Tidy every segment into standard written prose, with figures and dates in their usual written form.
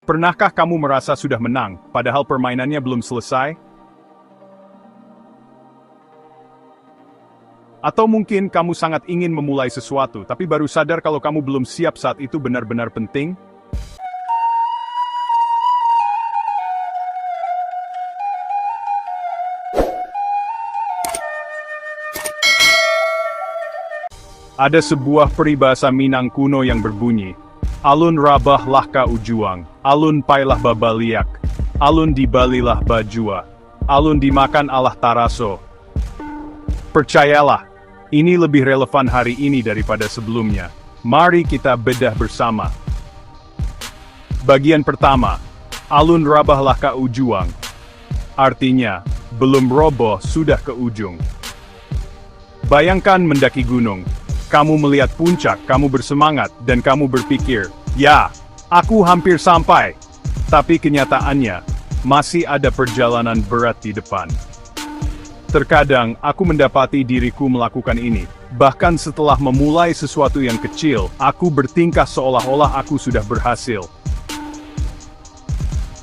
Pernahkah kamu merasa sudah menang, padahal permainannya belum selesai? Atau mungkin kamu sangat ingin memulai sesuatu, tapi baru sadar kalau kamu belum siap saat itu benar-benar penting? Ada sebuah peribahasa Minang kuno yang berbunyi, alun rabah lahka ujuang, alun pailah babaliak, alun dibalilah bajua, alun dimakan Allah taraso. Percayalah, ini lebih relevan hari ini daripada sebelumnya. Mari kita bedah bersama. Bagian pertama, alun rabah lahka ujuang. Artinya, belum roboh sudah ke ujung. Bayangkan mendaki gunung. Kamu melihat puncak, kamu bersemangat, dan kamu berpikir, ya, aku hampir sampai. Tapi kenyataannya, masih ada perjalanan berat di depan. Terkadang, aku mendapati diriku melakukan ini. Bahkan setelah memulai sesuatu yang kecil, aku bertingkah seolah-olah aku sudah berhasil.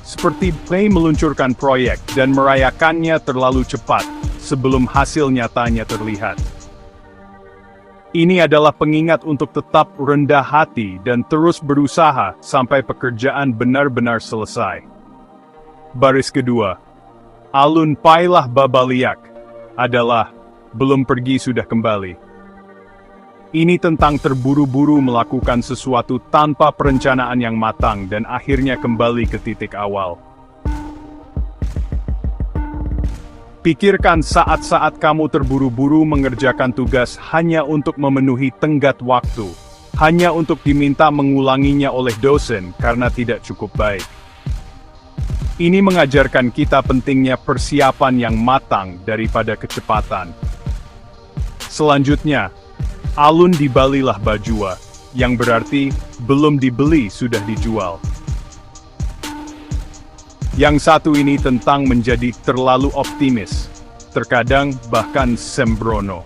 Seperti meluncurkan proyek dan merayakannya terlalu cepat, sebelum hasil nyatanya terlihat. Ini adalah pengingat untuk tetap rendah hati dan terus berusaha sampai pekerjaan benar-benar selesai. Baris kedua, alun pailah babaliak, adalah belum pergi sudah kembali. Ini tentang terburu-buru melakukan sesuatu tanpa perencanaan yang matang dan akhirnya kembali ke titik awal. Pikirkan saat-saat kamu terburu-buru mengerjakan tugas hanya untuk memenuhi tenggat waktu, hanya untuk diminta mengulanginya oleh dosen karena tidak cukup baik. Ini mengajarkan kita pentingnya persiapan yang matang daripada kecepatan. Selanjutnya, alun dibalilah bajua, yang berarti belum dibeli sudah dijual. Yang satu ini tentang menjadi terlalu optimis, terkadang bahkan sembrono.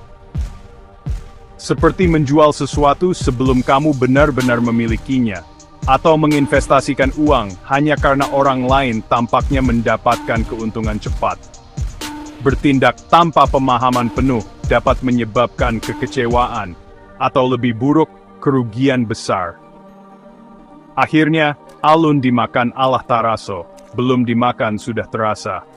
Seperti menjual sesuatu sebelum kamu benar-benar memilikinya, atau menginvestasikan uang hanya karena orang lain tampaknya mendapatkan keuntungan cepat. Bertindak tanpa pemahaman penuh dapat menyebabkan kekecewaan, atau lebih buruk, kerugian besar. Akhirnya, alun dimakan Allah taraso. Belum dimakan sudah terasa.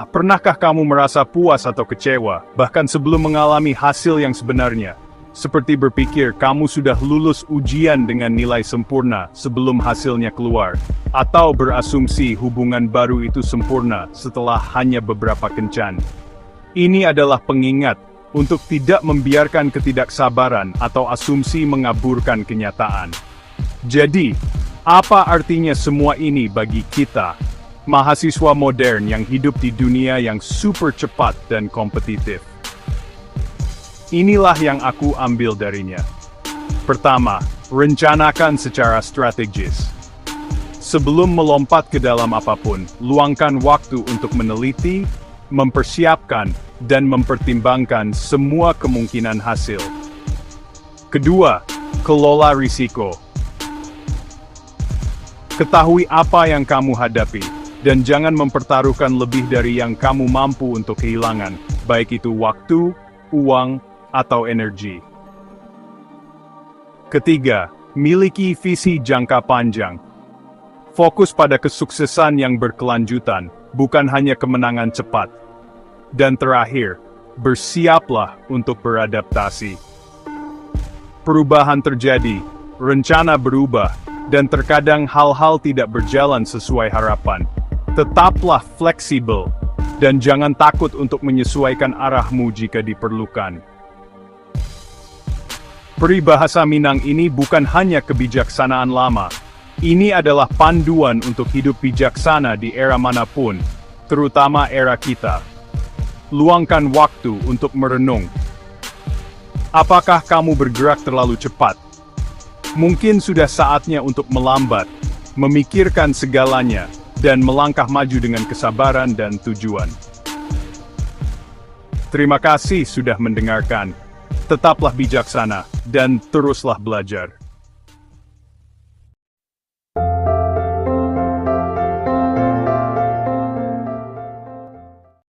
Pernahkah kamu merasa puas atau kecewa, bahkan sebelum mengalami hasil yang sebenarnya? Seperti berpikir kamu sudah lulus ujian dengan nilai sempurna sebelum hasilnya keluar, atau berasumsi hubungan baru itu sempurna setelah hanya beberapa kencan. Ini adalah pengingat untuk tidak membiarkan ketidaksabaran atau asumsi mengaburkan kenyataan. Jadi, apa artinya semua ini bagi kita, mahasiswa modern yang hidup di dunia yang super cepat dan kompetitif? Inilah yang aku ambil darinya. Pertama, rencanakan secara strategis. Sebelum melompat ke dalam apapun, luangkan waktu untuk meneliti, mempersiapkan, dan mempertimbangkan semua kemungkinan hasil. Kedua, kelola risiko. Ketahui apa yang kamu hadapi, dan jangan mempertaruhkan lebih dari yang kamu mampu untuk kehilangan, baik itu waktu, uang, atau energi. Ketiga, miliki visi jangka panjang. Fokus pada kesuksesan yang berkelanjutan, bukan hanya kemenangan cepat. Dan terakhir, bersiaplah untuk beradaptasi. Perubahan terjadi, rencana berubah, dan terkadang hal-hal tidak berjalan sesuai harapan. Tetaplah fleksibel, dan jangan takut untuk menyesuaikan arahmu jika diperlukan. Peribahasa Minang ini bukan hanya kebijaksanaan lama. Ini adalah panduan untuk hidup bijaksana di era manapun, terutama era kita. Luangkan waktu untuk merenung. Apakah kamu bergerak terlalu cepat? Mungkin sudah saatnya untuk melambat, memikirkan segalanya, dan melangkah maju dengan kesabaran dan tujuan. Terima kasih sudah mendengarkan. Tetaplah bijaksana, dan teruslah belajar.